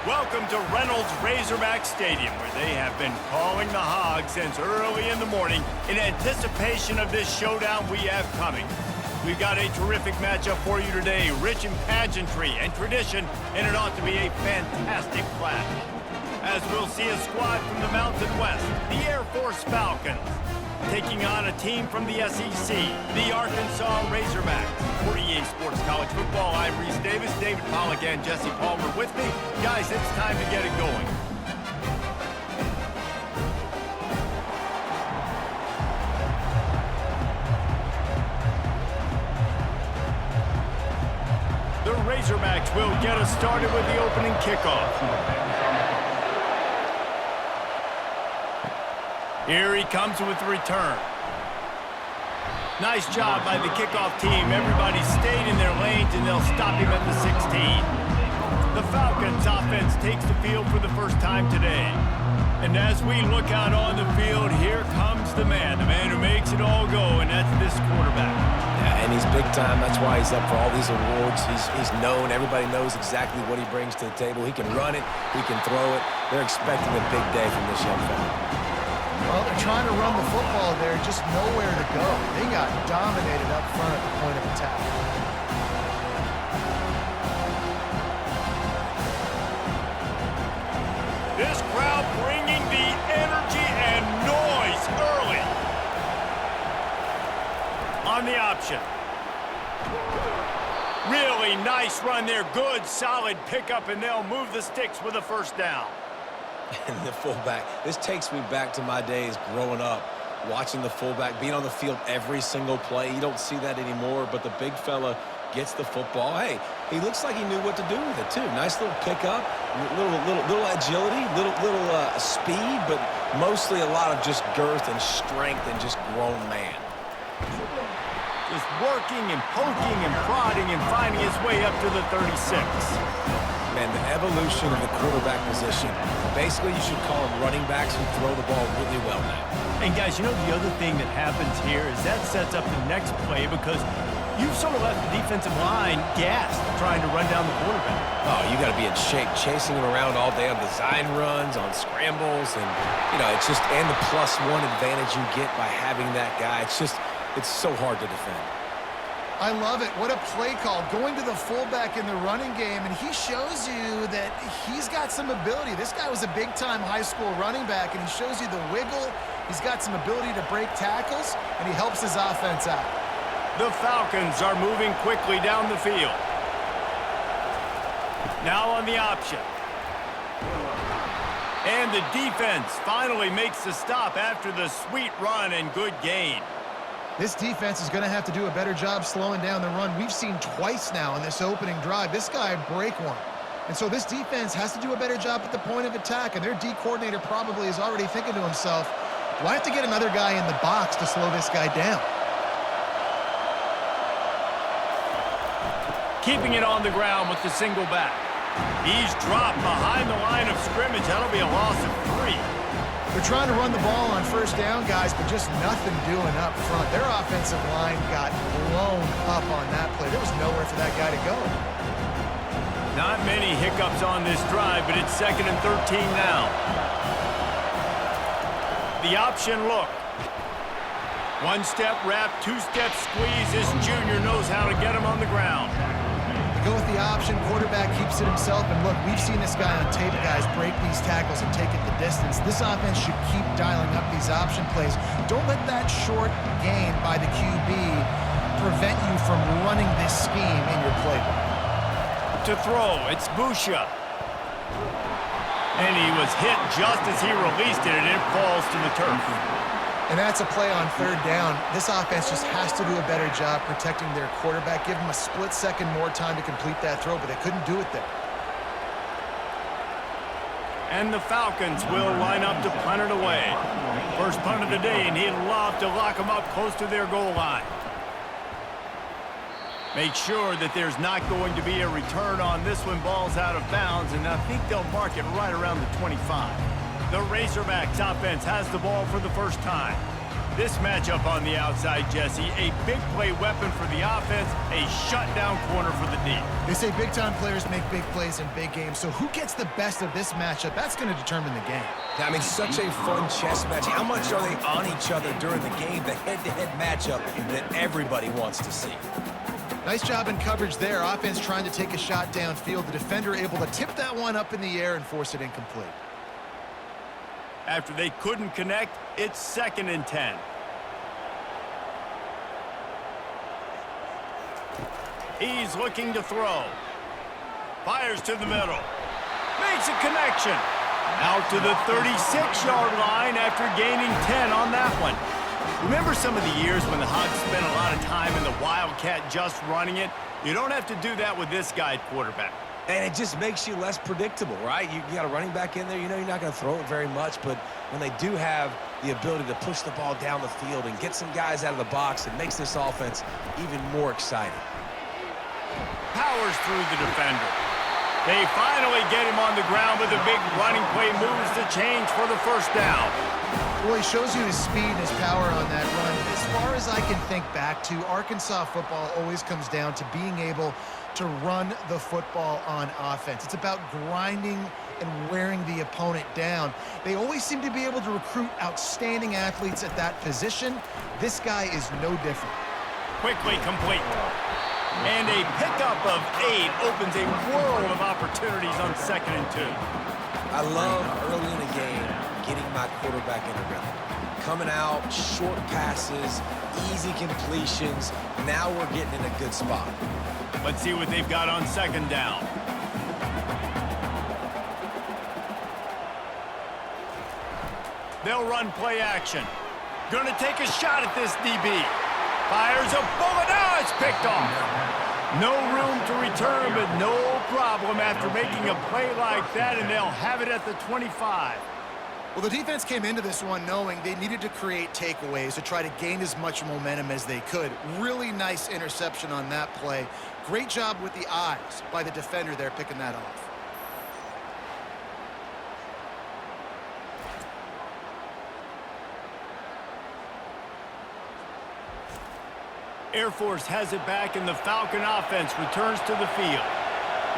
Welcome to Reynolds Razorback Stadium, where they have been calling the Hogs since early in the morning in anticipation of this showdown we have coming. We've got a terrific matchup for you today, rich in pageantry and tradition, and it ought to be a fantastic clash. As we'll see a squad from the Mountain West, the Air Force Falcons, taking on a team from the SEC, the Arkansas Razorbacks. For EA Sports College Football, I'm Reese Davis, David Pollack, and Jesse Palmer with me. Guys, it's time to get it going. The Razorbacks will get us started with the opening kickoff. Here he comes with the return. Nice job by the kickoff team. Everybody stayed in their lanes, and they'll stop him at the 16. The Falcons offense takes the field for the first time today. And as we look out on the field, here comes the man who makes it all go, and that's this quarterback. Yeah, and he's big time. That's why he's up for all these awards. He's known. Everybody knows exactly what he brings to the table. He can run it. He can throw it. They're expecting a big day from this young fella. Well, they're trying to run the football there, just nowhere to go. They got dominated up front at the point of attack. This crowd bringing the energy and noise early. On the option. Really nice run there. Good, solid pickup, and they'll move the sticks with a first down. And the fullback, this takes me back to my days growing up, watching the fullback being on the field every single play. You don't see that anymore, but the big fella gets the football. Hey, he looks like he knew what to do with it, too. Nice little pickup, little agility, little speed, but mostly a lot of just girth and strength and just grown man. Just working and poking and prodding and finding his way up to the 36. Man, the evolution of the quarterback position. Basically, you should call them running backs who throw the ball really well now. And guys, you know the other thing that happens here is that sets up the next play because you've sort of left the defensive line gassed trying to run down the quarterback. Oh, you got to be in shape, chasing him around all day on design runs, on scrambles, and, you know, it's just, and the +1 advantage you get by having that guy. It's so hard to defend. I love it. What a play call. Going to the fullback in the running game, and he shows you that he's got some ability. This guy was a big-time high school running back, and he shows you the wiggle. He's got some ability to break tackles, and he helps his offense out. The Falcons are moving quickly down the field. Now on the option. And the defense finally makes the stop after the sweet run and good gain. This defense is going to have to do a better job slowing down the run. We've seen twice now in this opening drive. This guy break one. And so this defense has to do a better job at the point of attack, and their D coordinator probably is already thinking to himself, do I have to get another guy in the box to slow this guy down? Keeping it on the ground with the single back. He's dropped behind the line of scrimmage. That'll be a loss of 3. They're trying to run the ball on first down, guys, but just nothing doing up front. Their offensive line got blown up on that play. There was nowhere for that guy to go. Not many hiccups on this drive, but it's 2nd and 13 now. The option look. One-step wrap, two-step squeeze. This junior knows how to get him on the ground. Go with the option, quarterback keeps it himself, and look, we've seen this guy on tape, guys, break these tackles and take it the distance. This offense should keep dialing up these option plays. Don't let that short gain by the QB prevent you from running this scheme in your playbook. To throw, it's Busha. And he was hit just as he released it, and it falls to the turf. And that's a play on 3rd down. This offense just has to do a better job protecting their quarterback. Give them a split second more time to complete that throw, but they couldn't do it there. And the Falcons will line up to punt it away. First punt of the day, and he'd love to lock them up close to their goal line. Make sure that there's not going to be a return on this one. Ball's out of bounds, and I think they'll mark it right around the 25. The Razorbacks offense has the ball for the first time. This matchup on the outside, Jesse, a big play weapon for the offense, a shutdown corner for the D. They say big-time players make big plays in big games, so who gets the best of this matchup? That's going to determine the game. I mean, such a fun chess match. How much are they on each other during the game? The head-to-head matchup that everybody wants to see. Nice job in coverage there. Offense trying to take a shot downfield. The defender able to tip that one up in the air and force it incomplete. After they couldn't connect, it's 2nd and 10. He's looking to throw. Fires to the middle. Makes a connection. Out to the 36-yard line after gaining 10 on that one. Remember some of the years when the Hogs spent a lot of time in the Wildcat just running it? You don't have to do that with this guy at quarterback. And it just makes you less predictable, right? You got a running back in there. You know you're not going to throw it very much, but when they do have the ability to push the ball down the field and get some guys out of the box, it makes this offense even more exciting. Powers through the defender. They finally get him on the ground with a big running play, moves the change for the first down. Well, he shows you his speed and his power on that run. As far as I can think back to, Arkansas football always comes down to being able to run the football on offense. It's about grinding and wearing the opponent down. They always seem to be able to recruit outstanding athletes at that position. This guy is no different. Quickly complete. And a pickup of 8 opens a world of opportunities on 2nd and 2. I love early in the game getting my quarterback in the rhythm. Coming out, short passes, easy completions. Now we're getting in a good spot. Let's see what they've got on 2nd down. They'll run play action. Gonna take a shot at this DB. Fires a bullet. Oh, it's picked off. No room to return, but no problem after making a play like that, and they'll have it at the 25. Well, the defense came into this one knowing they needed to create takeaways to try to gain as much momentum as they could. Really nice interception on that play. Great job with the eyes by the defender there picking that off. Air Force has it back, and the Falcon offense returns to the field.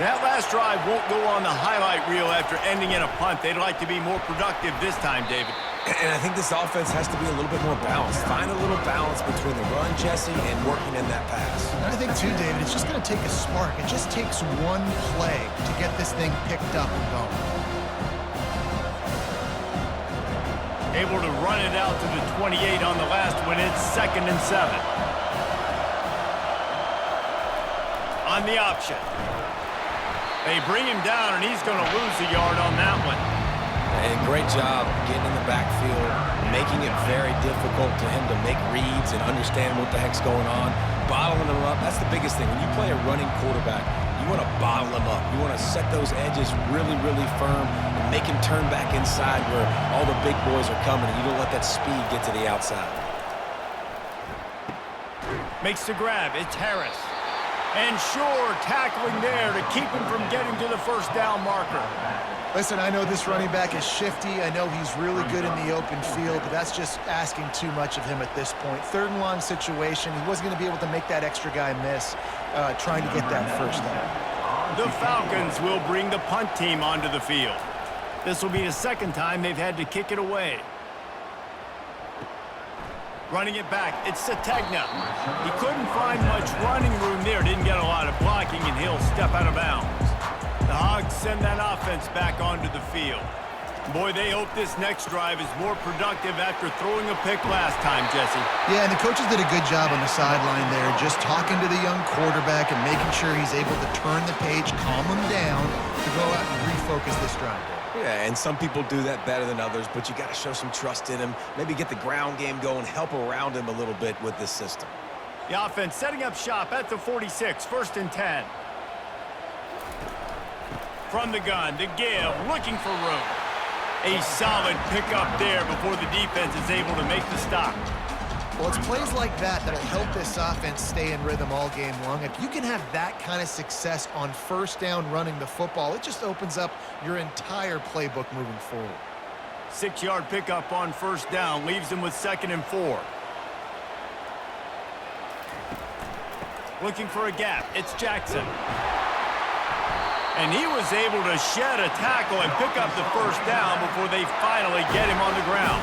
That last drive won't go on the highlight reel after ending in a punt. They'd like to be more productive this time, David. And I think this offense has to be a little bit more balanced. Find a little balance between the run, Jesse, and working in that pass. And I think, too, David, it's just going to take a spark. It just takes one play to get this thing picked up and going. Able to run it out to the 28 on the last one. It's 2nd and 7. On the option. They bring him down, and he's going to lose a yard on that one. And great job getting in the backfield, making it very difficult to him to make reads and understand what the heck's going on. Bottling him up, that's the biggest thing. When you play a running quarterback, you want to bottle him up. You want to set those edges really, really firm and make him turn back inside where all the big boys are coming, and you don't let that speed get to the outside. Makes the grab. It's Harris. And sure, tackling there to keep him from getting to the first down marker. Listen, I know this running back is shifty. I know he's really good in the open field, but that's just asking too much of him at this point. 3rd and long situation. He wasn't going to be able to make that extra guy miss trying to get that first down. The Falcons will bring the punt team onto the field. This will be the 2nd time they've had to kick it away. Running it back, it's Sategna. He couldn't find much running room there, didn't get a lot of blocking, and he'll step out of bounds. The Hogs send that offense back onto the field. Boy, they hope this next drive is more productive after throwing a pick last time, Jesse. Yeah, and the coaches did a good job on the sideline there, just talking to the young quarterback and making sure he's able to turn the page, calm him down, to go out and refocus this drive. Yeah, and some people do that better than others, but you got to show some trust in him. Maybe get the ground game going, help around him a little bit with this system. The offense setting up shop at the 46, 1st and 10. From the gun, the give, looking for room. A solid pickup there before the defense is able to make the stop. Well, it's plays like that that'll help this offense stay in rhythm all game long. If you can have that kind of success on 1st down running the football, it just opens up your entire playbook moving forward. 6-yard pickup on first down leaves him with 2nd and 4. Looking for a gap. It's Jackson. And he was able to shed a tackle and pick up the first down before they finally get him on the ground.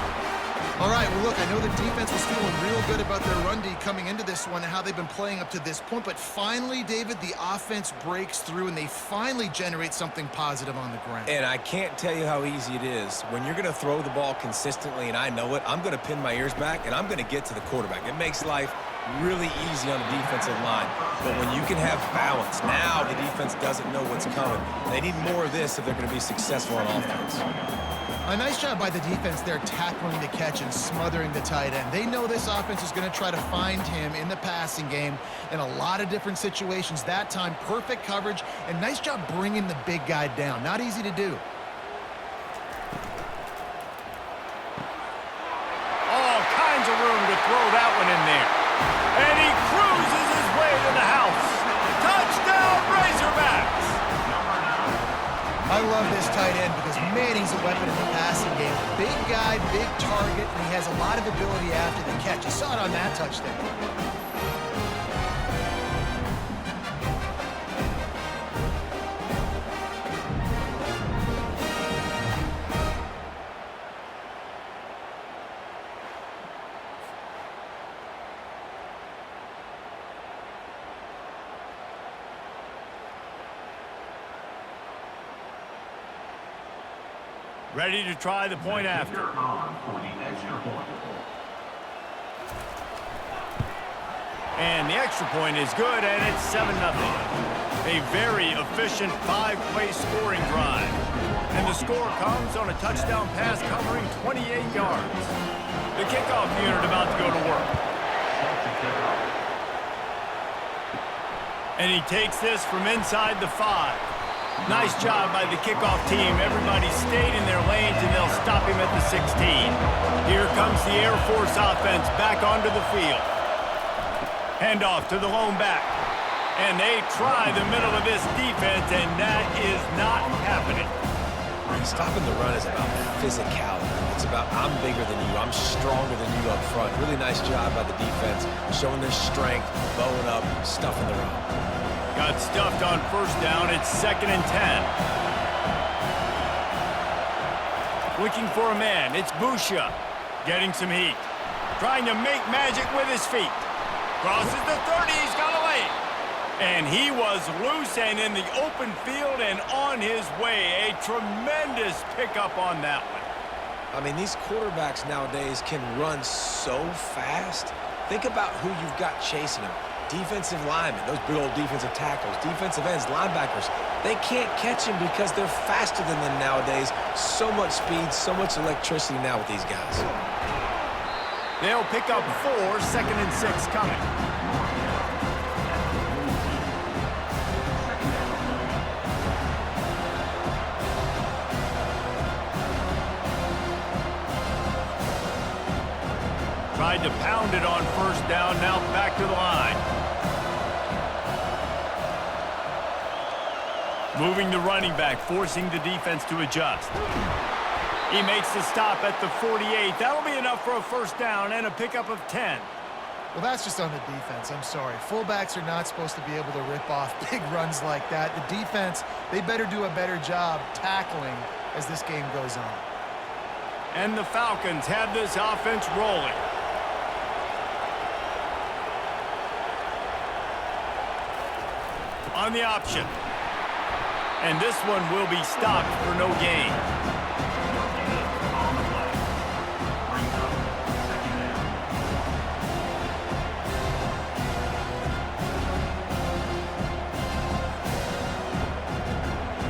All right, well, look, I know the defense was feeling real good about their run D coming into this one and how they've been playing up to this point, but finally, David, the offense breaks through and they finally generate something positive on the ground. And I can't tell you how easy it is. When you're going to throw the ball consistently, and I know it, I'm going to pin my ears back, and I'm going to get to the quarterback. It makes life really easy on the defensive line. But when you can have balance, now the defense doesn't know what's coming. They need more of this if they're going to be successful on offense. A nice job by the defense there tackling the catch and smothering the tight end. They know this offense is going to try to find him in the passing game in a lot of different situations. That time, perfect coverage, and nice job bringing the big guy down. Not easy to do. All kinds of room to throw that one in there. And he cruises his way to the house. Touchdown, Razorbacks! I love this tight end because, man, he's a weapon in the passing game. Big guy, big target, and he has a lot of ability after the catch. You saw it on that touchdown. Ready to try the point after. And the extra point is good, and it's 7-0. A very efficient 5-play scoring drive. And the score comes on a touchdown pass covering 28 yards. The kickoff unit about to go to work. And he takes this from inside the 5. Nice job by the kickoff team. Everybody stayed in their lanes, and they'll stop him at the 16. Here comes the Air Force offense back onto the field. Handoff to the lone back. And they try the middle of this defense, and that is not happening. Stopping the run is about physicality. It's about I'm bigger than you, I'm stronger than you up front. Really nice job by the defense, showing their strength, bowing up, stuffing the run. Got stuffed on first down. It's 2nd and 10. Looking for a man. It's Busha. Getting some heat. Trying to make magic with his feet. Crosses the 30. He's got a lane. And he was loose and in the open field and on his way. A tremendous pickup on that one. I mean, these quarterbacks nowadays can run so fast. Think about who you've got chasing them. Defensive linemen, those big old defensive tackles, defensive ends, linebackers, they can't catch him because they're faster than them nowadays. So much speed, so much electricity now with these guys. They'll pick up 4, 2nd and 6 coming. Tried to pound it on first down, now back to the line. Moving the running back, forcing the defense to adjust. He makes the stop at the 48. That'll be enough for a first down and a pickup of 10. Well, that's just on the defense. I'm sorry. Fullbacks are not supposed to be able to rip off big runs like that. The defense, they better do a better job tackling as this game goes on. And the Falcons have this offense rolling. On the option. And this one will be stopped for no gain.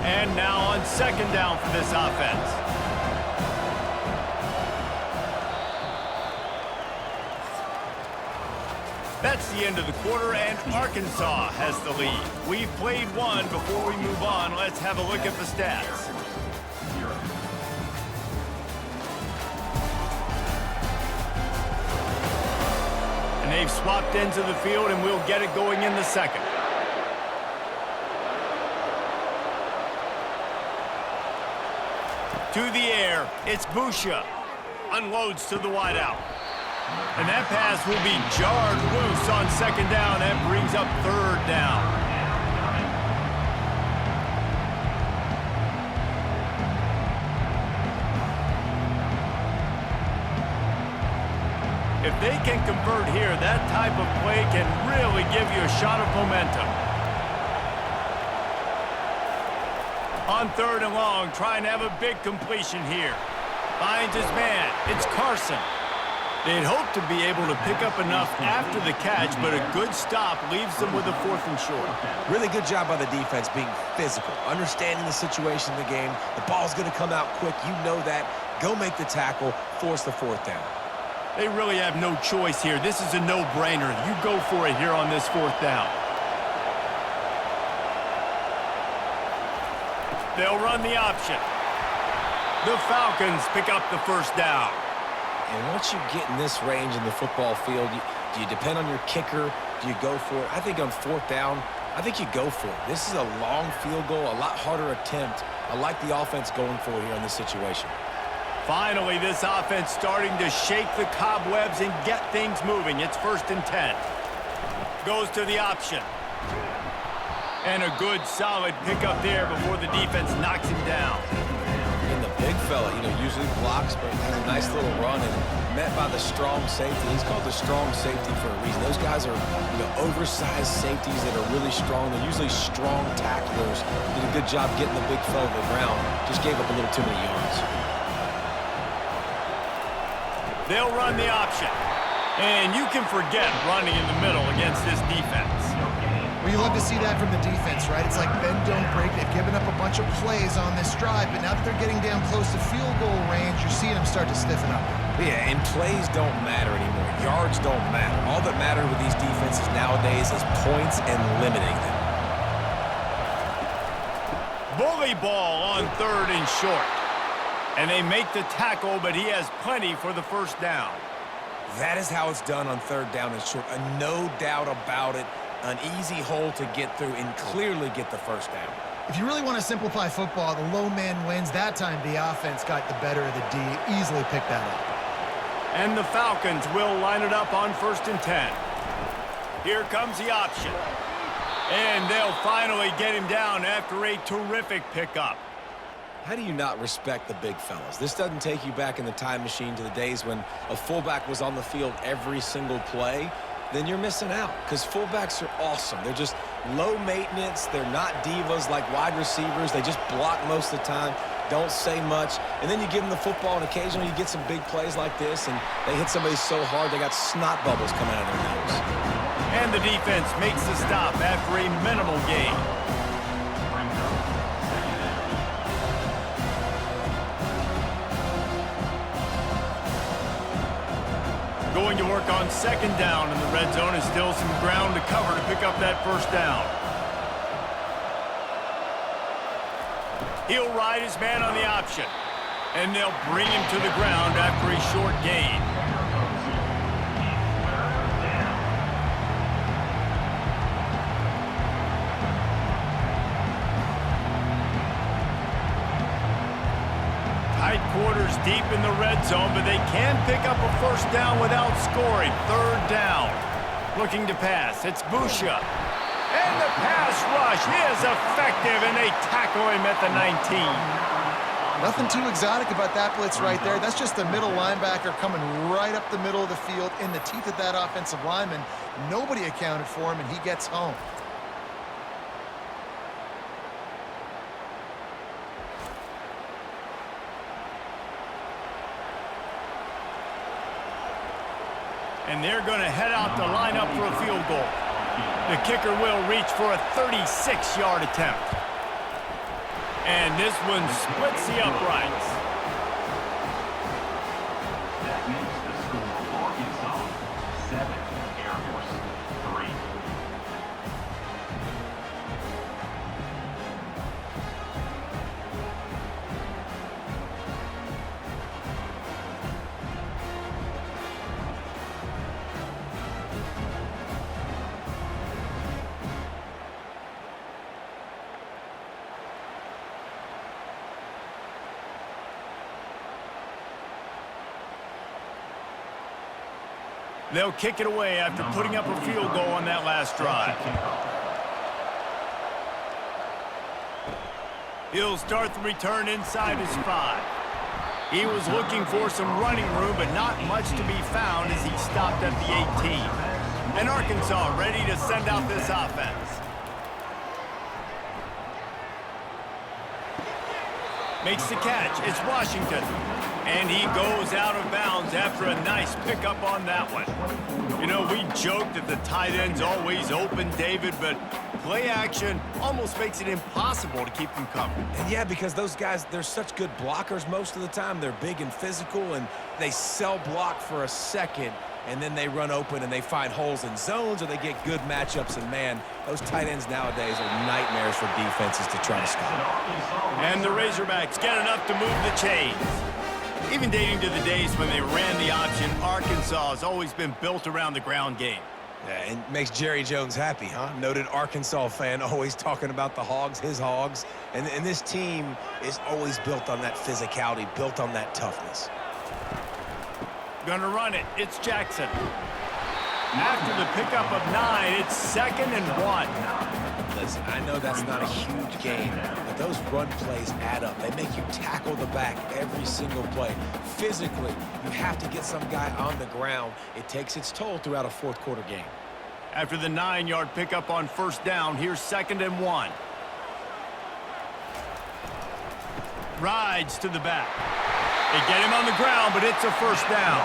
And now on 2nd down for this offense. That's the end of the quarter, and Arkansas has the lead. We've played one. Before we move on, let's have a look at the stats. And they've swapped ends of the field, and we'll get it going in the 2nd. to the air. It's Busha. Unloads to the wideout. And that pass will be jarred loose on second down. That brings up third down. If they can convert here, that type of play can really give you a shot of momentum. On third and long, trying to have a big completion here. Finds his man. It's Carson. They'd hope to be able to pick up enough after the catch, but a good stop leaves them with a 4th and short. Really good job by the defense being physical, understanding the situation in the game. The ball's going to come out quick. You know that. Go make the tackle, force the 4th down. They really have no choice here. This is a no-brainer. You go for it here on this 4th down. They'll run the option. The Falcons pick up the 1st down. And once you get in this range in the football field, do you depend on your kicker? Do you go for it? I think on 4th down, I think you go for it. This is a long field goal, a lot harder attempt. I like the offense going for it here in this situation. Finally, this offense starting to shake the cobwebs and get things moving. It's 1st and 10. Goes to the option. And a good, solid pickup there before the defense knocks him down. And the big fella, usually blocks, but has a nice little run and met by the strong safety. He's called the strong safety for a reason. Those guys are, oversized safeties that are really strong. They're usually strong tacklers. Did a good job getting the big fella to the ground. Just gave up a little too many yards. They'll run the option. And you can forget running in the middle against this defense. Well, you love to see that from the defense, right? It's like bend, don't break. They've given up a bunch of plays on this drive, but now that they're getting down close to field goal range, you're seeing them start to stiffen up. Yeah, and plays don't matter anymore. Yards don't matter. All that matters with these defenses nowadays is points and limiting them. Bully ball on 3rd and short. And they make the tackle, but he has plenty for the 1st down. That is how it's done on 3rd down and short. No doubt about it. An easy hole to get through and clearly get the 1st down. If you really want to simplify football, the low man wins. That time the offense got the better of the D. Easily picked that up. And the Falcons will line it up on 1st and 10. Here comes the option. And they'll finally get him down after a terrific pickup. How do you not respect the big fellas? This doesn't take you back in the time machine to the days when a fullback was on the field every single play. Then you're missing out because fullbacks are awesome. They're just low maintenance. They're not divas like wide receivers. They just block most of the time, don't say much. And then you give them the football, and occasionally you get some big plays like this, and they hit somebody so hard they got snot bubbles coming out of their nose. And the defense makes the stop after a minimal gain. Going to work on 2nd down in the red zone is still some ground to cover to pick up that 1st down. He'll ride his man on the option, and they'll bring him to the ground after a short gain. Tight quarters deep in the red zone, but they can pick up a 1st down without scoring. 3rd down. Looking to pass. It's Busha. And the pass rush is effective, and they tackle him at the 19. Nothing too exotic about that blitz right there. That's just the middle linebacker coming right up the middle of the field in the teeth of that offensive lineman. Nobody accounted for him, and he gets home. And they're going to head out to line up for a field goal. The kicker will reach for a 36-yard attempt. And this one splits the uprights. That makes the score Arkansas 7, Air Force 3. They'll kick it away after putting up a field goal on that last drive. He'll start the return inside his 5. He was looking for some running room, but not much to be found as he stopped at the 18. And Arkansas ready to send out this offense. Makes the catch. It's Washington. And he goes out of bounds after a nice pickup on that one. You know, we joke that the tight end's always open, David, but play action almost makes it impossible to keep them covered. And yeah, because those guys, they're such good blockers most of the time. They're big and physical, and they cell block for a second, and then they run open and they find holes in zones, or they get good matchups. And, man, those tight ends nowadays are nightmares for defenses to try to stop. And the Razorbacks get enough to move the chains. Even dating to the days when they ran the option, Arkansas has always been built around the ground game. Yeah, and makes Jerry Jones happy, huh? Noted Arkansas fan, always talking about the Hogs, his Hogs. And this team is always built on that physicality, built on that toughness. Gonna run it. It's Jackson. After the pickup of 9, it's 2nd and 1. Listen, I know that's not a huge gain, but those run plays add up. They make you tackle the back every single play. Physically, you have to get some guy on the ground. It takes its toll throughout a fourth-quarter game. After the 9-yard pickup on 1st down, here's 2nd and 1. Rides to the back. They get him on the ground, but it's a 1st down.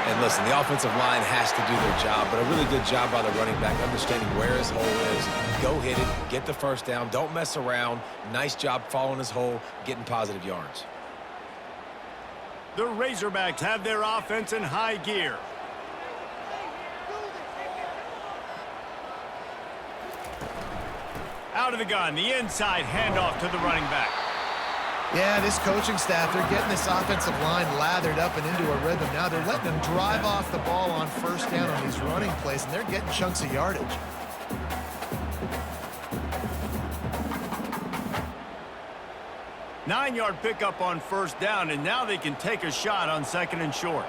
And listen, the offensive line has to do their job, but a really good job by the running back, understanding where his hole is. Go hit it, get the 1st down, don't mess around. Nice job following his hole, getting positive yards. The Razorbacks have their offense in high gear. Out of the gun, the inside handoff to the running back. Yeah, this coaching staff, they're getting this offensive line lathered up and into a rhythm. Now they're letting them drive off the ball on 1st down on these running plays, and they're getting chunks of yardage. Nine-yard pickup on 1st down, and now they can take a shot on 2nd and short.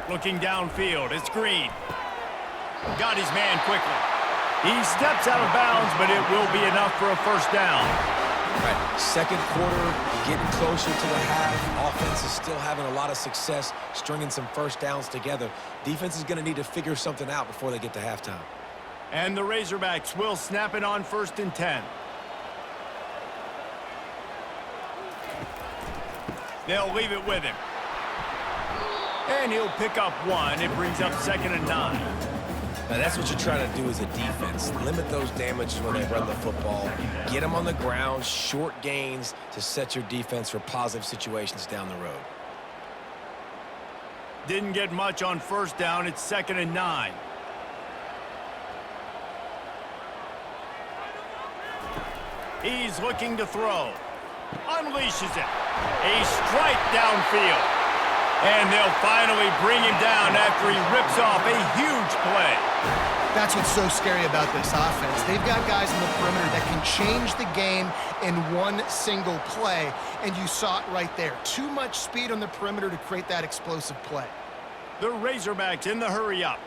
Looking downfield, it's Green. Got his man quickly. He steps out of bounds, but it will be enough for a 1st down. All right, 2nd quarter, getting closer to the half. Offense is still having a lot of success stringing some 1st downs together. Defense is going to need to figure something out before they get to halftime. And the Razorbacks will snap it on 1st and 10. They'll leave it with him. And he'll pick up 1. It brings up 2nd and 9. Now, that's what you're trying to do as a defense. Limit those damages when they run the football. Get them on the ground, short gains to set your defense for positive situations down the road. Didn't get much on 1st down. It's 2nd and 9. He's looking to throw. Unleashes it. A strike downfield. And they'll finally bring him down after he rips off a huge play. That's what's so scary about this offense. They've got guys in the perimeter that can change the game in one single play, and you saw it right there. Too much speed on the perimeter to create that explosive play. The Razorbacks in the hurry-up.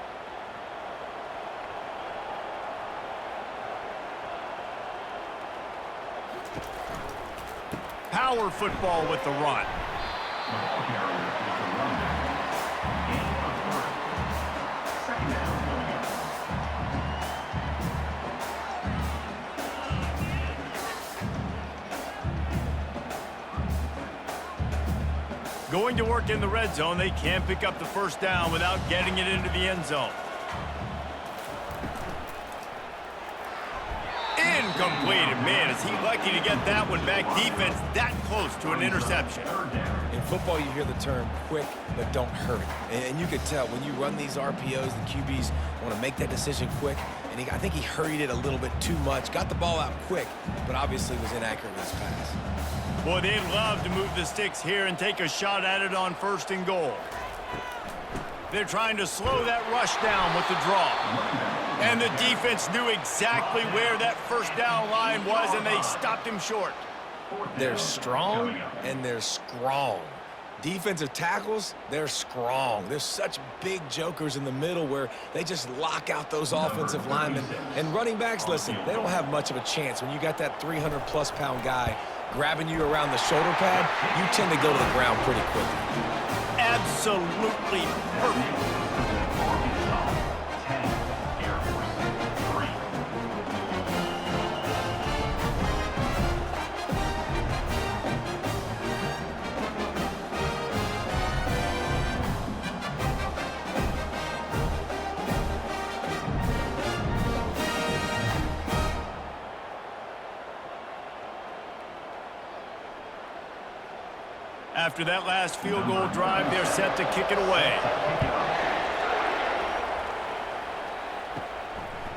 Power football with the run. Going to work in the red zone. They can't pick up the 1st down without getting it into the end zone. Incomplete. Man, is he lucky to get that one back. Defense that close to an interception. In football, you hear the term quick, but don't hurry. And you could tell when you run these RPOs, the QBs want to make that decision quick. And I think he hurried it a little bit too much. Got the ball out quick, but obviously was inaccurate with his pass. Boy, they'd love to move the sticks here and take a shot at it on 1st and goal. They're trying to slow that rush down with the draw. And the defense knew exactly where that 1st down line was, and they stopped him short. They're strong and they're strong. Defensive tackles, they're strong. There's such big jokers in the middle where they just lock out those offensive linemen. And running backs, listen, they don't have much of a chance. When you got that 300-plus pound guy grabbing you around the shoulder pad, you tend to go to the ground pretty quickly. Absolutely perfect. After that last field goal drive, they're set to kick it away.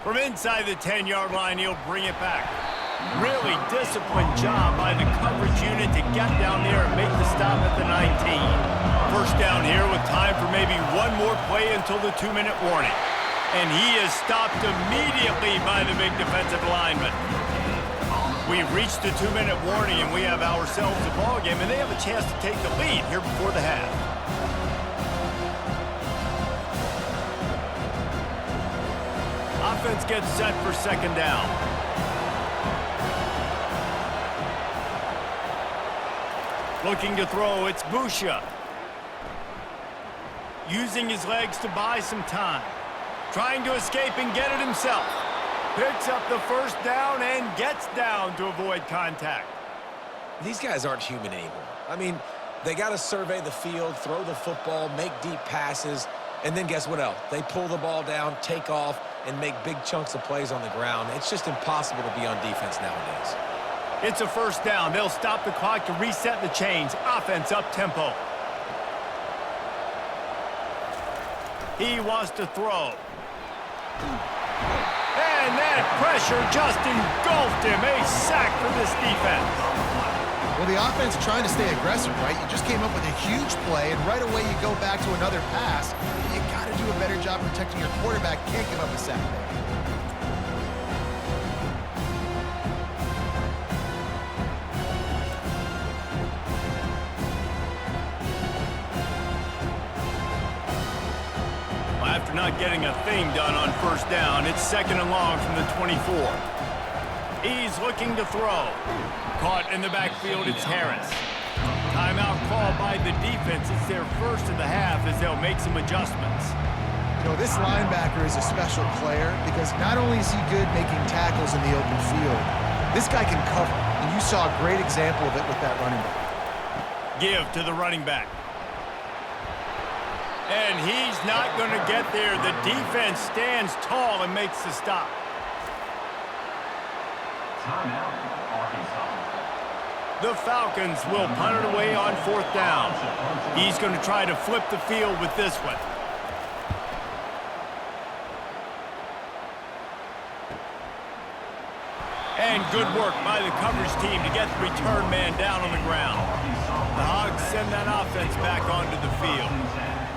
From inside the 10-yard line, he'll bring it back. Really disciplined job by the coverage unit to get down there and make the stop at the 19. First down here with time for maybe one more play until the 2-minute warning. And he is stopped immediately by the big defensive lineman. We've reached the 2-minute warning, and we have ourselves a ball game, and they have a chance to take the lead here before the half. Offense gets set for second down. Looking to throw, it's Busha. Using his legs to buy some time. Trying to escape and get it himself. Picks up the first down and gets down to avoid contact. These guys aren't human anymore. I mean, they got to survey the field, throw the football, make deep passes, and then guess what else? They pull the ball down, take off, and make big chunks of plays on the ground. It's just impossible to be on defense nowadays. It's a first down. They'll stop the clock to reset the chains. Offense up-tempo. He wants to throw. And that pressure just engulfed him. A sack for this defense. Well, the offense trying to stay aggressive, right? You just came up with a huge play, and right away you go back to another pass. You got to do a better job protecting your quarterback. Can't give up a sack there. After not getting a thing done on first down, it's second and long from the 24. He's looking to throw. Caught in the backfield, it's Harris. Timeout called by the defense. It's their first of the half as they'll make some adjustments. You know, this linebacker is a special player because not only is he good making tackles in the open field, this guy can cover. And you saw a great example of it with that running back. Give to the running back. And he's not going to get there. The defense stands tall and makes the stop. Timeout, Arkansas. The Falcons will punt it away on fourth down. He's going to try to flip the field with this one. And good work by the coverage team to get the return man down on the ground. The Hogs send that offense back onto the field.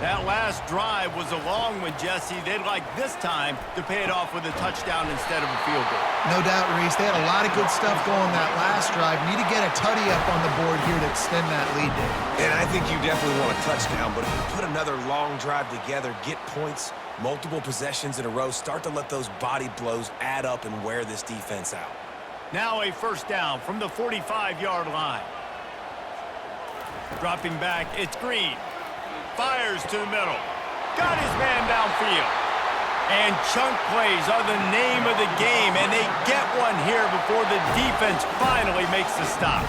That last drive was a long one, Jesse. They'd like this time to pay it off with a touchdown instead of a field goal. No doubt, Reese. They had a lot of good stuff going that last drive. Need to get a tutty up on the board here to extend that lead. And I think you definitely want a touchdown, but if you put another long drive together, get points, multiple possessions in a row, start to let those body blows add up and wear this defense out. Now a first down from the 45-yard line. Dropping back, it's Green. Fires to the middle. Got his man downfield. And chunk plays are the name of the game, and they get one here before the defense finally makes the stop.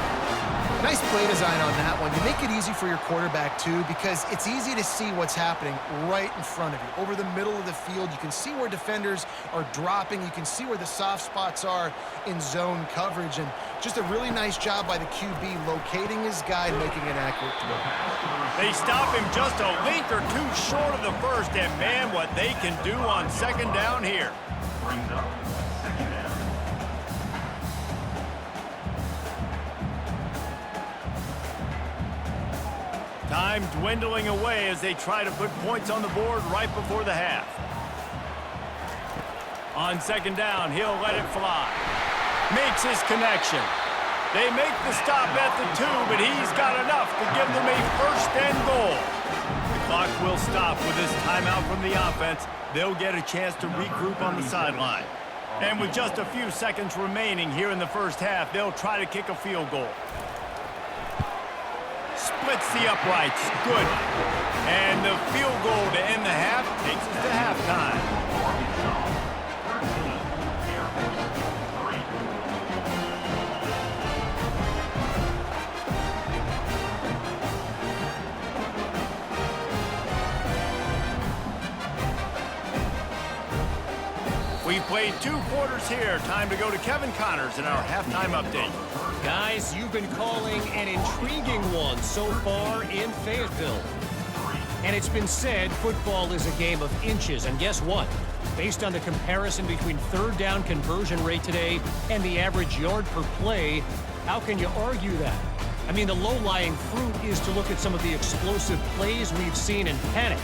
Nice play design on that one. You make it easy for your quarterback, too, because it's easy to see what's happening right in front of you. Over the middle of the field, you can see where defenders are dropping. You can see where the soft spots are in zone coverage. And just a really nice job by the QB locating his guy and making an accurate throw. They stop him just a link or two short of the first, and man, what they can do on second down here. Brings up second down. Time dwindling away as they try to put points on the board right before the half. On second down, he'll let it fly. Makes his connection. They make the stop at the 2, but he's got enough to give them a first and goal. The clock will stop with this timeout from the offense. They'll get a chance to regroup on the sideline. And with just a few seconds remaining here in the first half, they'll try to kick a field goal. Splits the uprights. Good. And the field goal to end the half takes us to halftime. We played 2 quarters here. Time to go to Kevin Connors in our halftime update. Guys, you've been calling an intriguing one so far in Fayetteville. And it's been said football is a game of inches. And guess what? Based on the comparison between third down conversion rate today and the average yard per play, how can you argue that? I mean, the low-lying fruit is to look at some of the explosive plays we've seen in panic.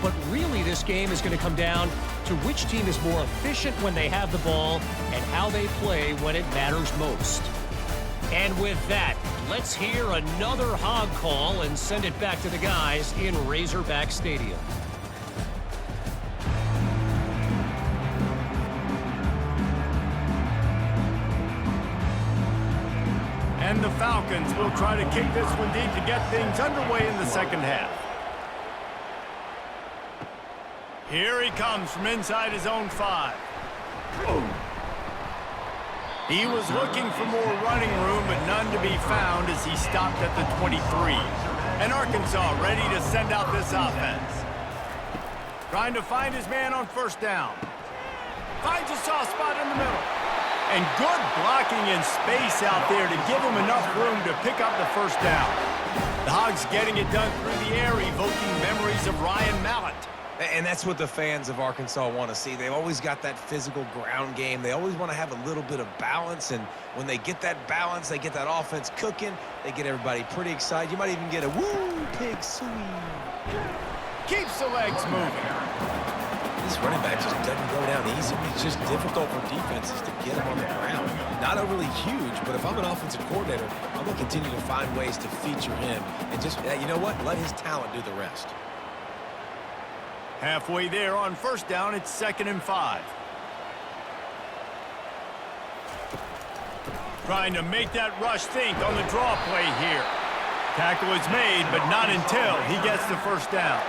But really, this game is going to come down to which team is more efficient when they have the ball and how they play when it matters most. And with that, let's hear another hog call and send it back to the guys in Razorback Stadium. And the Falcons will try to kick this one deep to get things underway in the second half. Here he comes from inside his own 5. He was looking for more running room, but none to be found as he stopped at the 23. And Arkansas ready to send out this offense. Trying to find his man on first down. Finds a soft spot in the middle. And good blocking in space out there to give him enough room to pick up the first down. The Hogs getting it done through the air, evoking memories of Ryan Mallett. And that's what the fans of Arkansas want to see. They've always got that physical ground game. They always want to have a little bit of balance. And when they get that balance, they get that offense cooking. They get everybody pretty excited. You might even get a woo, pig sweep. Keeps the legs moving. This running back just doesn't go down easy. It's just difficult for defenses to get him on the ground. Not overly huge, but if I'm an offensive coordinator, I'm going to continue to find ways to feature him. And just, you know what? Let his talent do the rest. Halfway there on first down, it's 2nd and 5. Trying to make that rush think on the draw play here. Tackle is made, but not until he gets the first down.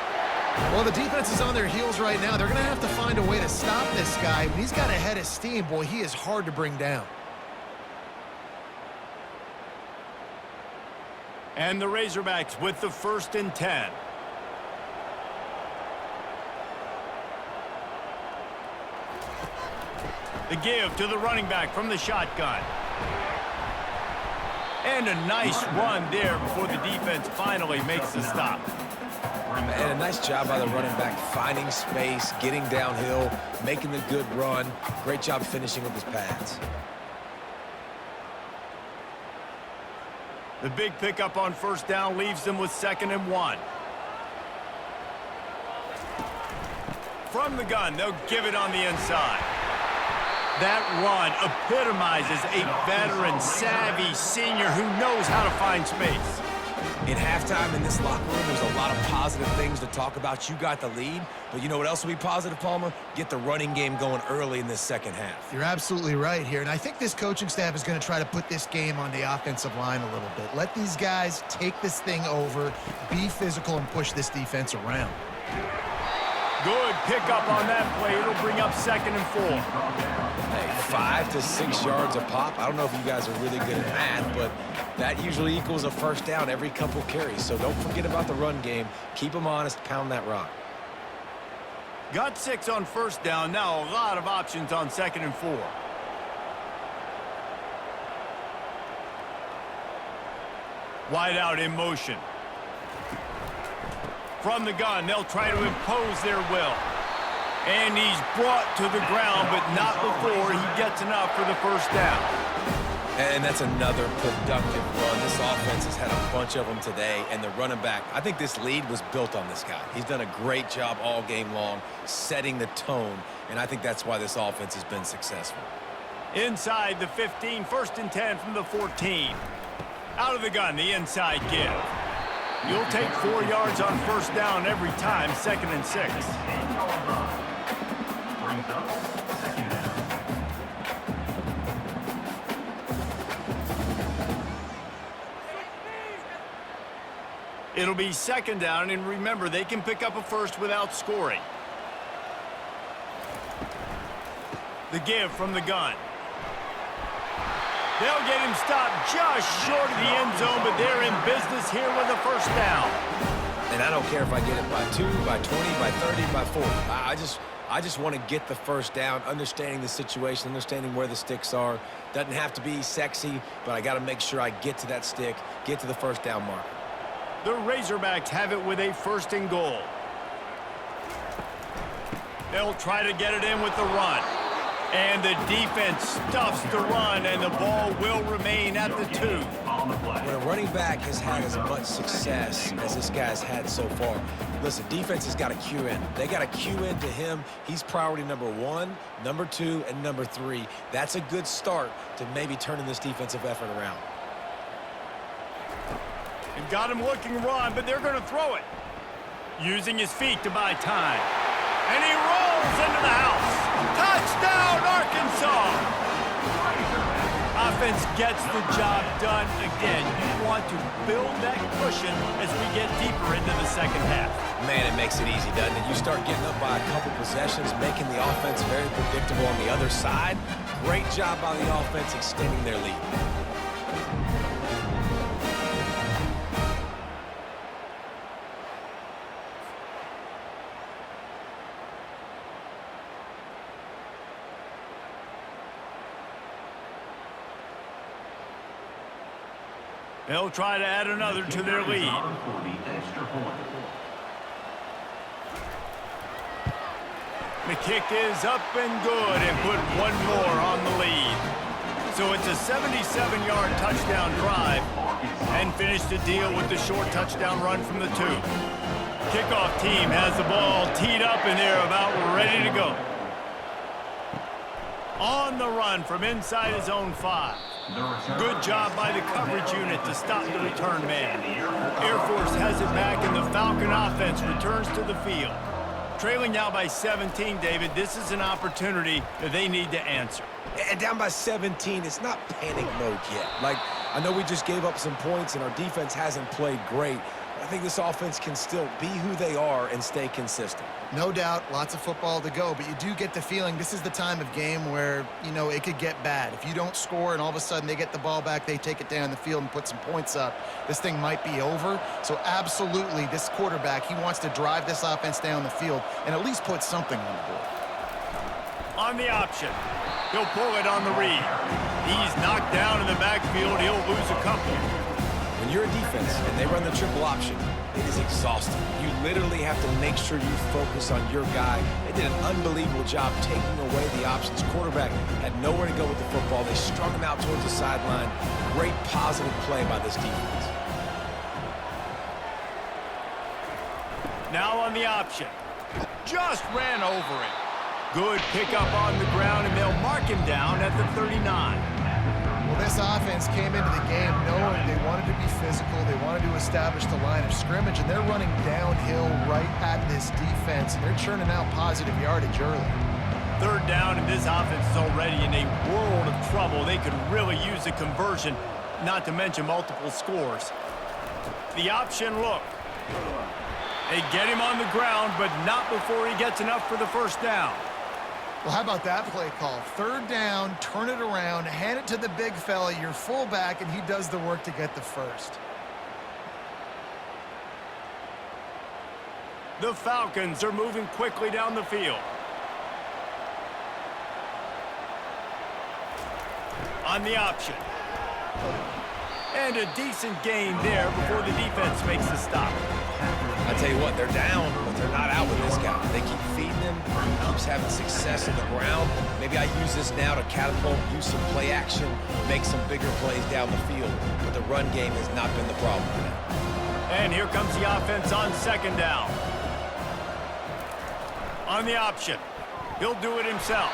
Well, the defense is on their heels right now. They're going to have to find a way to stop this guy. When he's got a head of steam, boy, he is hard to bring down. And the Razorbacks with the 1st and 10. The give to the running back from the shotgun. And a nice run there before the defense finally makes the stop. And a nice job by the running back, finding space, getting downhill, making the good run. Great job finishing with his pads. The big pickup on first down leaves them with 2nd and 1. From the gun, they'll give it on the inside. That run epitomizes a veteran, savvy senior who knows how to find space. In halftime in this locker room, there's a lot of positive things to talk about. You got the lead, but you know what else will be positive, Palmer? Get the running game going early in this second half. You're absolutely right here, and I think this coaching staff is going to try to put this game on the offensive line a little bit. Let these guys take this thing over, be physical, and push this defense around. Good pickup on that play. It'll bring up 2nd and 4. Hey, 5 to 6 yards a pop. I don't know if you guys are really good at math, but that usually equals a first down every couple carries. So don't forget about the run game. Keep them honest. Pound that rock. Got 6 on first down. Now a lot of options on 2nd and 4. Wide out in motion. From the gun, they'll try to impose their will. And he's brought to the ground, but not before he gets enough for the first down. And that's another productive run. This offense has had a bunch of them today, and the running back, I think this lead was built on this guy. He's done a great job all game long, setting the tone, and I think that's why this offense has been successful. Inside the 15, 1st and 10 from the 14. Out of the gun, the inside give. You'll take 4 yards on 1st down every time, 2nd and 6. Brings up 2nd down. It'll be 2nd down, and remember, they can pick up a first without scoring. The give from the gun. They'll get him stopped just short of the end zone, but they're in business here with a 1st down. And I don't care if I get it by 2, by 20, by 30, by 40. I just want to get the 1st down, understanding the situation, understanding where the sticks are. Doesn't have to be sexy, but I got to make sure I get to that stick, get to the 1st down mark. The Razorbacks have it with a 1st and goal. They'll try to get it in with the run. And the defense stuffs the run, and the ball will remain at the 2. When a running back has had as much success as this guy's had so far, listen, defense has got to cue in. They got to cue in to him. He's priority number 1, number 2, and number 3. That's a good start to maybe turning this defensive effort around. And got him looking run, but they're going to throw it. Using his feet to buy time. And he rolls into the house. Touchdown, Arkansas! Offense gets the job done again. You want to build that cushion as we get deeper into the 2nd half. Man, it makes it easy, doesn't it? You start getting up by a couple possessions, making the offense very predictable on the other side. Great job by the offense extending their lead. They'll try to add another to their lead. For the extra point. The kick is up and good and put 1 more on the lead. So it's a 77-yard touchdown drive and finish the deal with the short touchdown run from the 2. Kickoff team has the ball teed up and they're about ready to go. On the run from inside his own 5. Good job by the coverage unit to stop the return man. Air Force has it back and the Falcon offense returns to the field. Trailing now by 17, David, this is an opportunity that they need to answer. And down by 17, it's not panic mode yet. Like, I know we just gave up some points and our defense hasn't played great. I think this offense can still be who they are and stay consistent. No doubt, lots of football to go, but you do get the feeling this is the time of game where, you know, it could get bad. If you don't score and all of a sudden they get the ball back, they take it down the field and put some points up, this thing might be over. So absolutely, this quarterback, he wants to drive this offense down the field and at least put something on the board. On the option, he'll pull it on the read. He's knocked down in the backfield. He'll lose a couple. When you're a defense and they run the triple option, it is exhausting. You literally have to make sure you focus on your guy. They did an unbelievable job taking away the options. Quarterback had nowhere to go with the football. They strung him out towards the sideline. Great positive play by this defense. Now on the option. Just ran over it. Good pickup on the ground, and they'll mark him down at the 39. Well, this offense came into the game knowing they wanted to be physical, they wanted to establish the line of scrimmage, and they're running downhill right at this defense, and they're churning out positive yardage early. 3rd down, and this offense is already in a world of trouble. They could really use a conversion, not to mention multiple scores. The option look. They get him on the ground, but not before he gets enough for the 1st down. Well, how about that play call? 3rd down, turn it around, hand it to the big fella, your fullback, and he does the work to get the 1st. The Falcons are moving quickly down the field. On the option. And a decent gain there before the defense makes the stop. I tell you what, they're down, but they're not out with this guy. They keep feeding him. He keeps having success on the ground. Maybe I use this now to catapult, use some play action, make some bigger plays down the field. But the run game has not been the problem for them. And here comes the offense on 2nd down. On the option. He'll do it himself.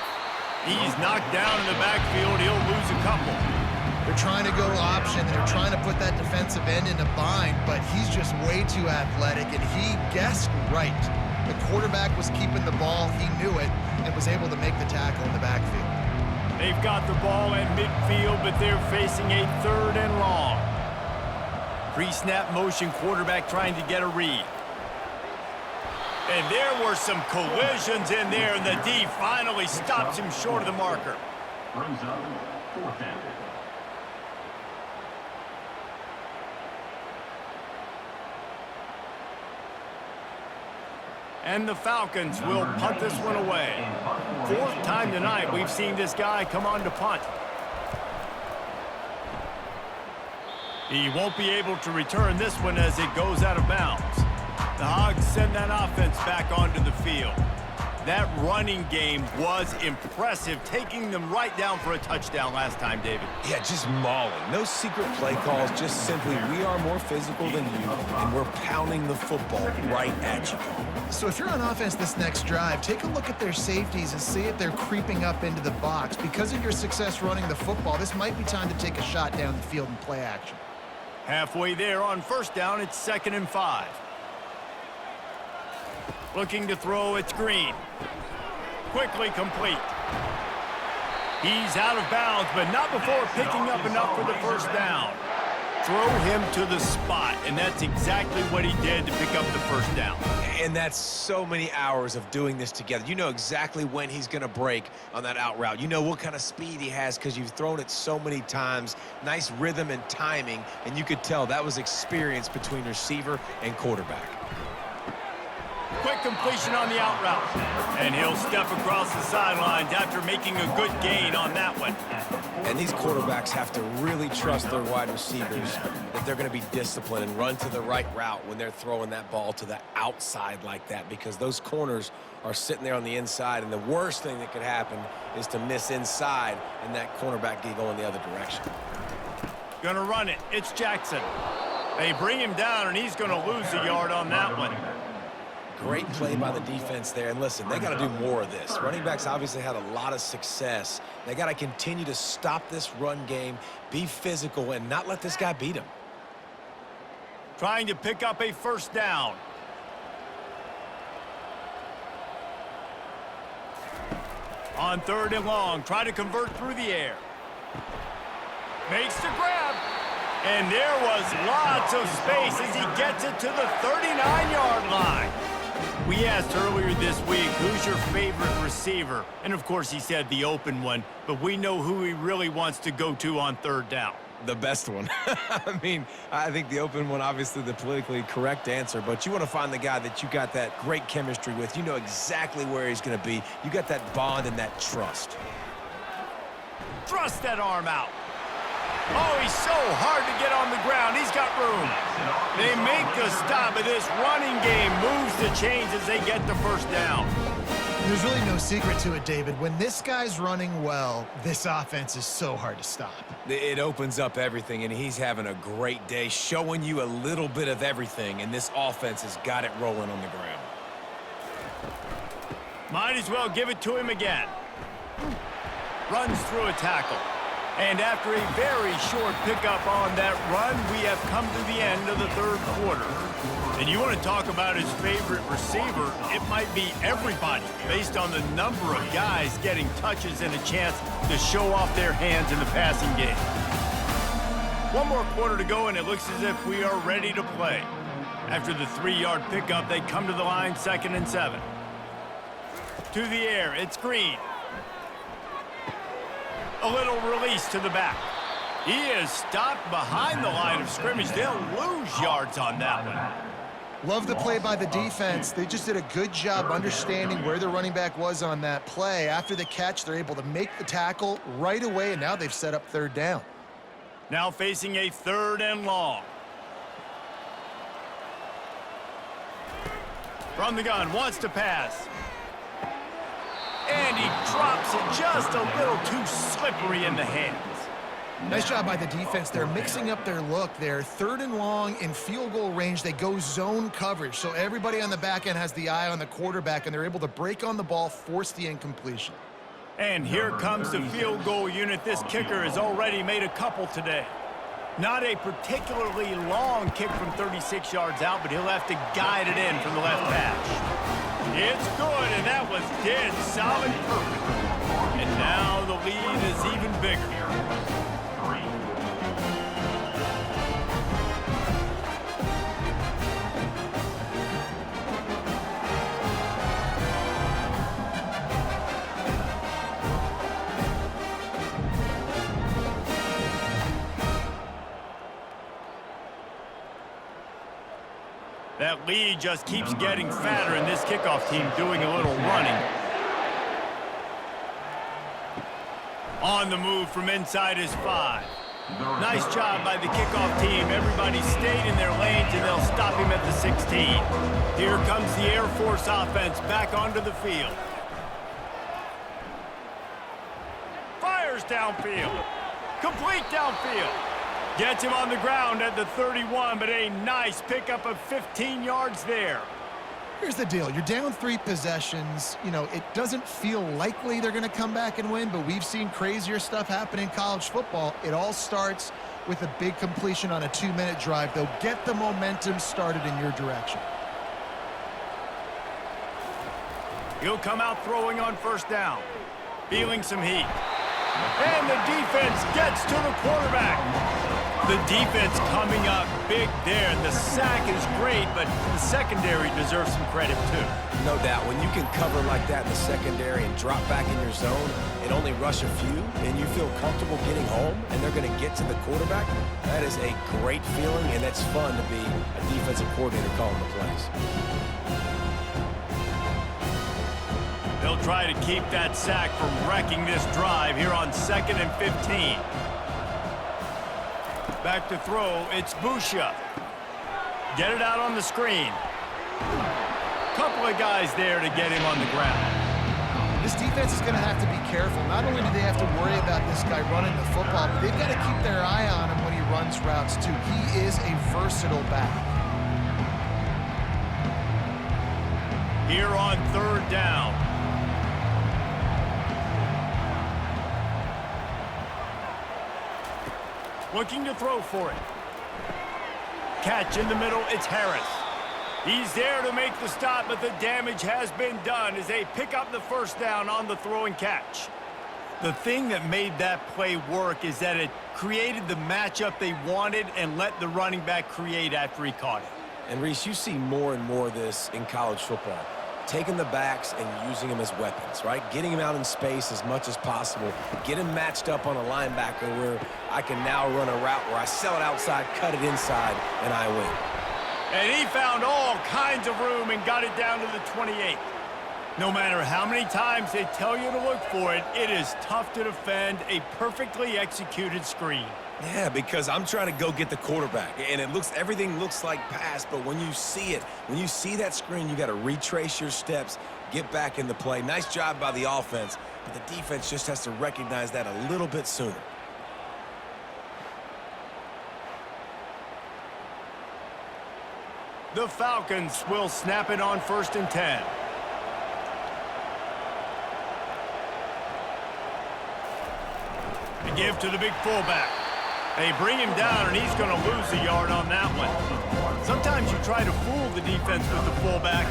He's knocked down in the backfield. He'll lose a couple. They're trying to go option. They're trying to put that defensive end in a bind, but he's just way too athletic, and he guessed right. The quarterback was keeping the ball. He knew it and was able to make the tackle in the backfield. They've got the ball at midfield, but they're facing a 3rd and long. Pre-snap motion quarterback trying to get a read. And there were some collisions in there, and the D finally stops him short of the marker. Brings up 4th down. And the Falcons will punt this one away. 4th time tonight we've seen this guy come on to punt. He won't be able to return this one as it goes out of bounds. The Hogs send that offense back onto the field. That running game was impressive, taking them right down for a touchdown last time, David. Yeah, just mauling. No secret play calls, just simply we are more physical than you, and we're pounding the football right at you. So if you're on offense this next drive, take a look at their safeties and see if they're creeping up into the box. Because of your success running the football, this might be time to take a shot down the field and play action. Halfway there on 1st down, it's 2nd and 5. Looking to throw, it's Green. Quickly complete. He's out of bounds, but not before picking up enough for the 1st down. Throw him to the spot, and that's exactly what he did to pick up the 1st down. And that's so many hours of doing this together. You know exactly when he's going to break on that out route. You know what kind of speed he has because you've thrown it so many times. Nice rhythm and timing, and you could tell that was experience between receiver and quarterback. Quick completion on the out route. And he'll step across the sidelines after making a good gain on that one. And these quarterbacks have to really trust their wide receivers that they're going to be disciplined and run to the right route when they're throwing that ball to the outside like that, because those corners are sitting there on the inside, and the worst thing that could happen is to miss inside and that cornerback get going the other direction. Gonna run it. It's Jackson. They bring him down, and he's gonna lose a yard on that one. Great play by the defense there. And listen, they got to do more of this. Running backs obviously had a lot of success. They got to continue to stop this run game, be physical, and not let this guy beat him. Trying to pick up a 1st down. On 3rd and long, try to convert through the air. Makes the grab. And there was lots of space as he gets it to the 39-yard line. We asked earlier this week, who's your favorite receiver? And, of course, he said the open one, but we know who he really wants to go to on 3rd down. The best one. I mean, I think the open one, obviously the politically correct answer, but you want to find the guy that you got that great chemistry with. You know exactly where he's going to be. You got that bond and that trust. Thrust that arm out. Oh, he's so hard to get on the ground. He's got room. They make the stop, but this running game moves the chains as they get the 1st down. There's really no secret to it, David. When this guy's running well, this offense is so hard to stop. It opens up everything, and he's having a great day, showing you a little bit of everything, and this offense has got it rolling on the ground. Might as well give it to him again. Runs through a tackle. And after a very short pickup on that run, we have come to the end of the 3rd quarter. And you want to talk about his favorite receiver, it might be everybody, based on the number of guys getting touches and a chance to show off their hands in the passing game. 1 more quarter to go, and it looks as if we are ready to play. After the 3-yard pickup, they come to the line, 2nd and 7. To the air, it's Green. A little release to the back. He is stopped behind the line of scrimmage. They'll lose yards on that one. Love the play by the defense. They just did a good job understanding where the running back was on that play. After the catch, they're able to make the tackle right away, and now they've set up 3rd down. Now facing a 3rd and long. From the gun, wants to pass. And he drops it just a little too slippery in the hands. Nice job by the defense. They're mixing up their look. They're 3rd and long in field goal range. They go zone coverage. So everybody on the back end has the eye on the quarterback, and they're able to break on the ball, force the incompletion. And here comes the field goal unit. This kicker has already made a couple today. Not a particularly long kick from 36 yards out, but he'll have to guide it in from the left hash. It's good, and that was dead solid perfect. And now the lead is even bigger. That lead just keeps getting fatter, and this kickoff team doing a little running. On the move from inside his 5. Nice job by the kickoff team. Everybody stayed in their lanes, and they'll stop him at the 16. Here comes the Air Force offense back onto the field. Fires downfield. Complete downfield. Gets him on the ground at the 31, but a nice pickup of 15 yards there. Here's the deal. You're down 3 possessions. You know, it doesn't feel likely they're going to come back and win, but we've seen crazier stuff happen in college football. It all starts with a big completion on a 2-minute drive. They'll get the momentum started in your direction. He'll come out throwing on first down. Feeling some heat. And the defense gets to the quarterback. The defense coming up big there. The sack is great, but the secondary deserves some credit too. No doubt. When you can cover like that in the secondary and drop back in your zone and only rush a few, and you feel comfortable getting home, and they're going to get to the quarterback, that is a great feeling, and it's fun to be a defensive coordinator calling the plays. They'll try to keep that sack from wrecking this drive here on 2nd and 15. Back to throw, it's Busha. Get it out on the screen. Couple of guys there to get him on the ground. This defense is going to have to be careful. Not only do they have to worry about this guy running the football, but they've got to keep their eye on him when he runs routes too. He is a versatile back. Here on 3rd down. Looking to throw for it. Catch in the middle, it's Harris. He's there to make the stop, but the damage has been done as they pick up the first down on the throw and catch. The thing that made that play work is that it created the matchup they wanted and let the running back create after he caught it. And Reese, you see more and more of this in college football. Taking the backs and using them as weapons, right? Getting them out in space as much as possible. Get them matched up on a linebacker where I can now run a route where I sell it outside, cut it inside, and I win. And he found all kinds of room and got it down to the 28. No matter how many times they tell you to look for it, it is tough to defend a perfectly executed screen. Yeah, because I'm trying to go get the quarterback, and everything looks like pass, but when you see it, when you see that screen, you got to retrace your steps, get back in the play. Nice job by the offense, but the defense just has to recognize that a little bit sooner. The Falcons will snap it on 1st and 10. They give to the big fullback. They bring him down, and he's going to lose a yard on that one. Sometimes you try to fool the defense with the fullback.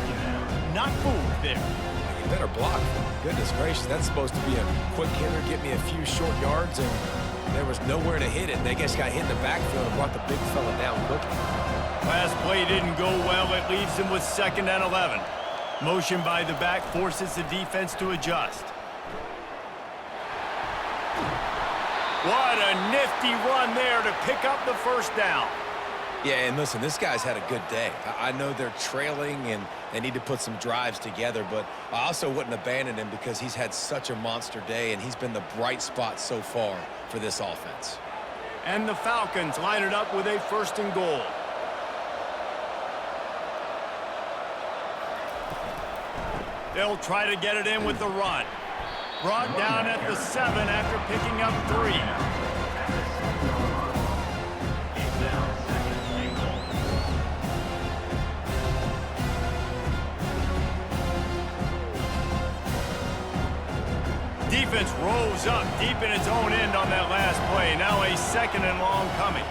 Not fooled there. You better block. Goodness gracious, that's supposed to be a quick hitter, get me a few short yards, and there was nowhere to hit it. And they just got hit in the backfield and brought the big fella down quickly. Last play didn't go well. It leaves him with 2nd and 11. Motion by the back forces the defense to adjust. What a nifty run there to pick up the first down. Yeah, and listen, this guy's had a good day. I know they're trailing and they need to put some drives together, but I also wouldn't abandon him because he's had such a monster day and he's been the bright spot so far for this offense. And the Falcons line it up with a 1st and goal. They'll try to get it in with the run. Brought down at the 7 after picking up 3. defense rolls up deep in its own end on that last play. Now a second and long coming.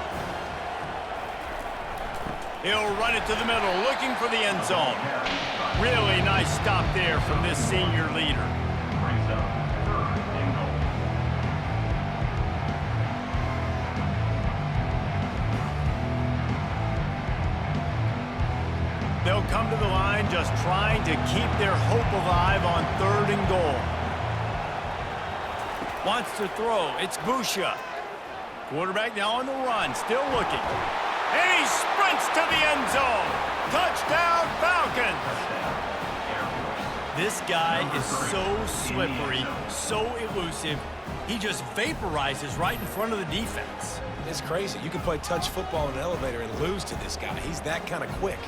He'll run it to the middle, looking for the end zone. Really nice stop there from this senior leader. Brings up 3rd and goal. They'll come to the line just trying to keep their hope alive on 3rd and goal. Wants to throw. It's Busha. Quarterback now on the run, still looking. And he sprints to the end zone. Touchdown, Falcons. This guy is so slippery, so elusive. He just vaporizes right in front of the defense. It's crazy. You can play touch football in an elevator and lose to this guy. He's that kind of quick.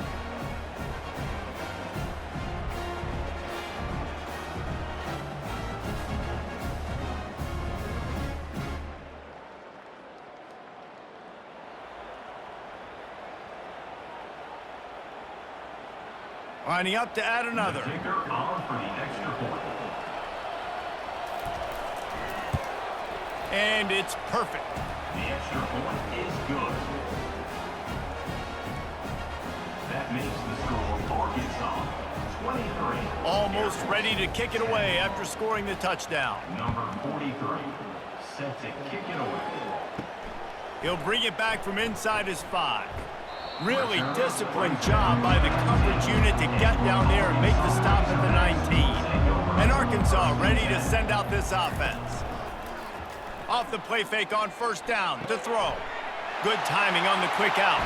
Lining up to add another. Kicker on for the extra point. And it's perfect. The extra point is good. That makes the score Arkansas 23. Almost ready to kick it away after scoring the touchdown. Number 43, set to kick it away. He'll bring it back from inside his 5. Really disciplined job by the coverage unit to get down there and make the stop at the 19. And Arkansas ready to send out this offense. Off the play fake on 1st down to throw. Good timing on the quick out.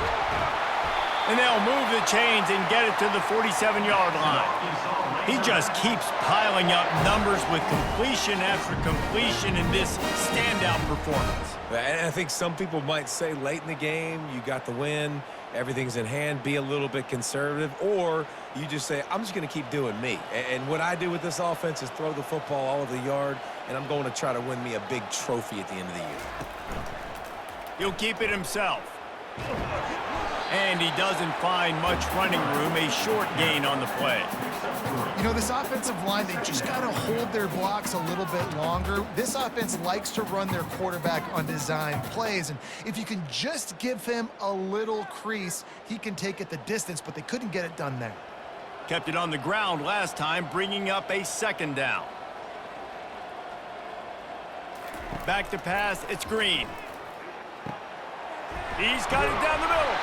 And they'll move the chains and get it to the 47-yard line. He just keeps piling up numbers with completion after completion in this standout performance. And I think some people might say late in the game, you got the win, everything's in hand, be a little bit conservative, or you just say, I'm just going to keep doing me. And what I do with this offense is throw the football all over the yard, and I'm going to try to win me a big trophy at the end of the year. He'll keep it himself. And he doesn't find much running room, a short gain on the play. You know, this offensive line, they just got to hold their blocks a little bit longer. This offense likes to run their quarterback on design plays, and if you can just give him a little crease, he can take it the distance, but they couldn't get it done there. Kept it on the ground last time, bringing up a 2nd down. Back to pass, it's Green. He's got it down the middle.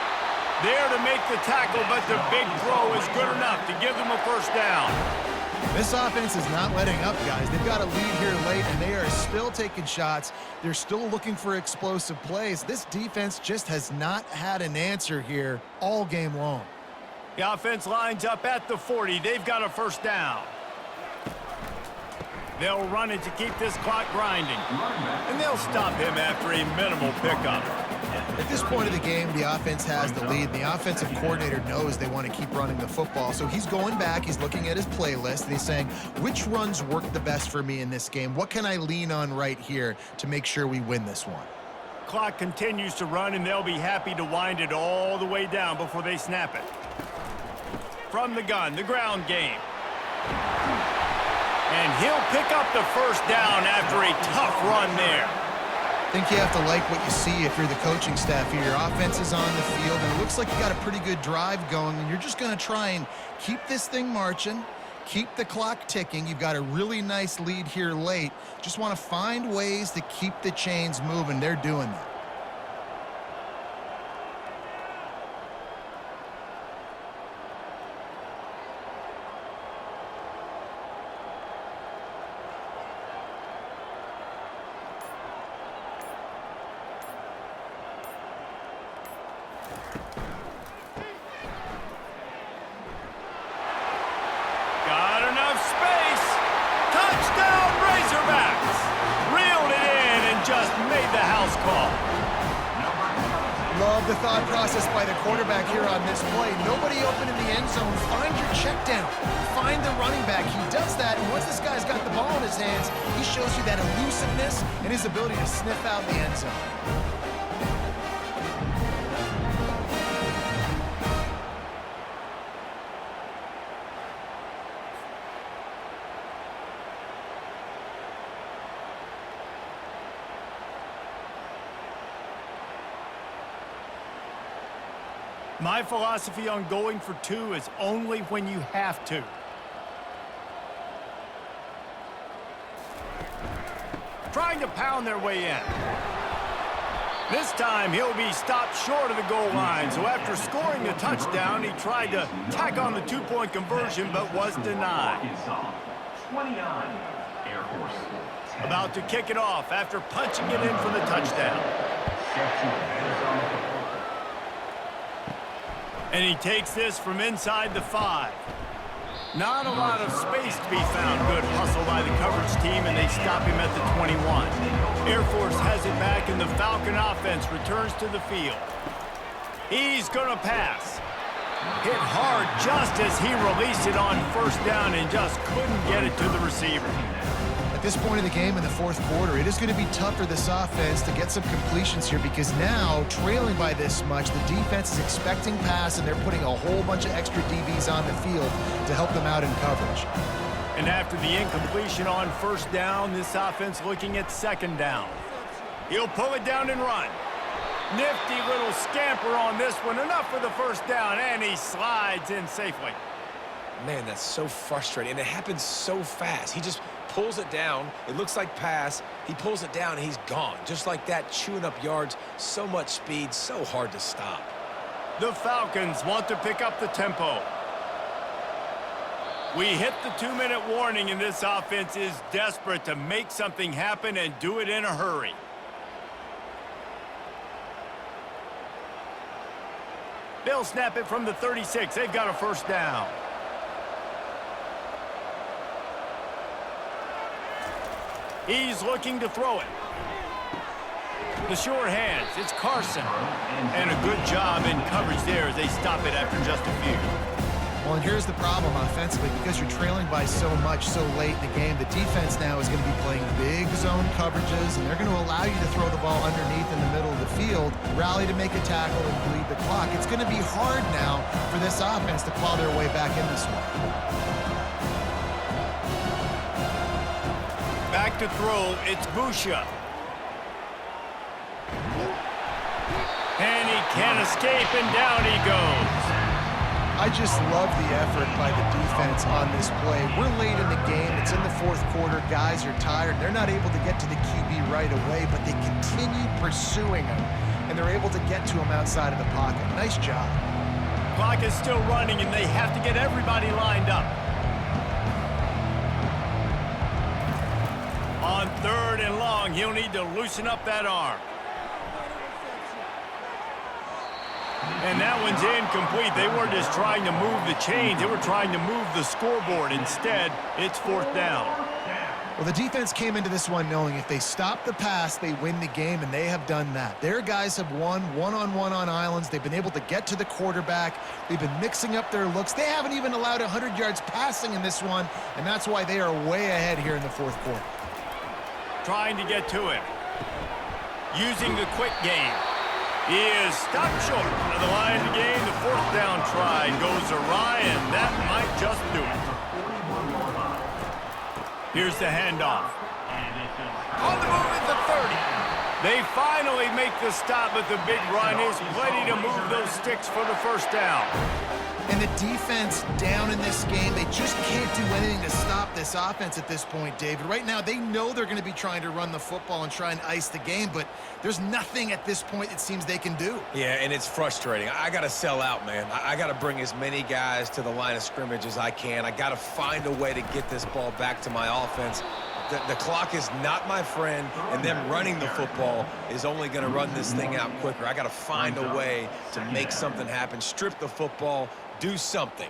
There to make the tackle, but the big throw is good enough to give them a 1st down. This offense is not letting up, guys. They've got a lead here late, and they are still taking shots. They're still looking for explosive plays. This defense just has not had an answer here all game long. The offense lines up at the 40. They've got a 1st down. They'll run it to keep this clock grinding. And they'll stop him after a minimal pickup. At this point of the game, the offense has the lead, and the offensive coordinator knows they want to keep running the football. So he's going back, he's looking at his playlist, and he's saying, which runs work the best for me in this game? What can I lean on right here to make sure we win this one? Clock continues to run, and they'll be happy to wind it all the way down before they snap it. From the gun, the ground game. And he'll pick up the 1st down after a tough run there. I think you have to like what you see if you're the coaching staff here. Your offense is on the field, and it looks like you got a pretty good drive going, and you're just going to try and keep this thing marching, keep the clock ticking. You've got a really nice lead here late. Just want to find ways to keep the chains moving. They're doing that. Love the thought process by the quarterback here on this play. Nobody open in the end zone. Find your check down. Find the running back. He does that, and once this guy's got the ball in his hands, he shows you that elusiveness and his ability to sniff out the end zone. My philosophy on going for 2 is only when you have to. Trying to pound their way in. This time, he'll be stopped short of the goal line. So after scoring a touchdown, he tried to tack on the 2-point conversion, but was denied. 29, Air Force. 10. About to kick it off after punching it in for the touchdown. And he takes this from inside the 5. Not a lot of space to be found. Good hustle by the coverage team, and they stop him at the 21. Air Force has it back, and the Falcon offense returns to the field. He's going to pass. Hit hard just as he released it on first down and just couldn't get it to the receiver. At this point of the game in the fourth quarter, it is going to be tough for this offense to get some completions here because now, trailing by this much, the defense is expecting pass, and they're putting a whole bunch of extra DBs on the field to help them out in coverage. And after the incompletion on first down, this offense looking at second down. He'll pull it down and run. Nifty little scamper on this one. Enough for the first down, and he slides in safely. Man, that's so frustrating, and it happens so fast. He just pulls it down. It looks like pass. He pulls it down, and he's gone. Just like that, chewing up yards. So much speed, so hard to stop. The Falcons want to pick up the tempo. We hit the 2-minute warning, and this offense is desperate to make something happen and do it in a hurry. They'll snap it from the 36. They've got a first down. He's looking to throw it. The sure hands. It's Carson. And a good job in coverage there as they stop it after just a few. Well, and here's the problem offensively. Because you're trailing by so much so late in the game, the defense now is going to be playing big zone coverages, and they're going to allow you to throw the ball underneath in the middle of the field, rally to make a tackle, and bleed the clock. It's going to be hard now for this offense to claw their way back in this one. Back to throw, it's Busha. And he can't escape, and down he goes. I just love the effort by the defense on this play. We're late in the game. It's in the fourth quarter. Guys are tired. They're not able to get to the QB right away, but they continue pursuing him, and they're able to get to him outside of the pocket. Nice job. Clock is still running, and they have to get everybody lined up. On 3rd and long, he'll need to loosen up that arm. And that one's incomplete. They weren't just trying to move the chains. They were trying to move the scoreboard. Instead, it's 4th down. Well, the defense came into this one knowing if they stop the pass, they win the game, and they have done that. Their guys have won one-on-one on islands. They've been able to get to the quarterback. They've been mixing up their looks. They haven't even allowed 100 yards passing in this one, and that's why they are way ahead here in the fourth quarter. Trying to get to him. Using the quick game. He is stopped short of the line of the game. The 4th down try goes awry, and that might just do it. Here's the handoff. On the move at the 30. They finally make the stop, but the big run is plenty to move those sticks for the first down. And the defense down in this game, they just can't do anything to stop this offense at this point, David. Right now, they know they're going to be trying to run the football and try and ice the game, but there's nothing at this point it seems they can do. Yeah, and it's frustrating. I got to sell out, man. I got to bring as many guys to the line of scrimmage as I can. I got to find a way to get this ball back to my offense. The clock is not my friend, and them running the football is only going to run this thing out quicker. I got to find a way to make something happen, strip the football, do something.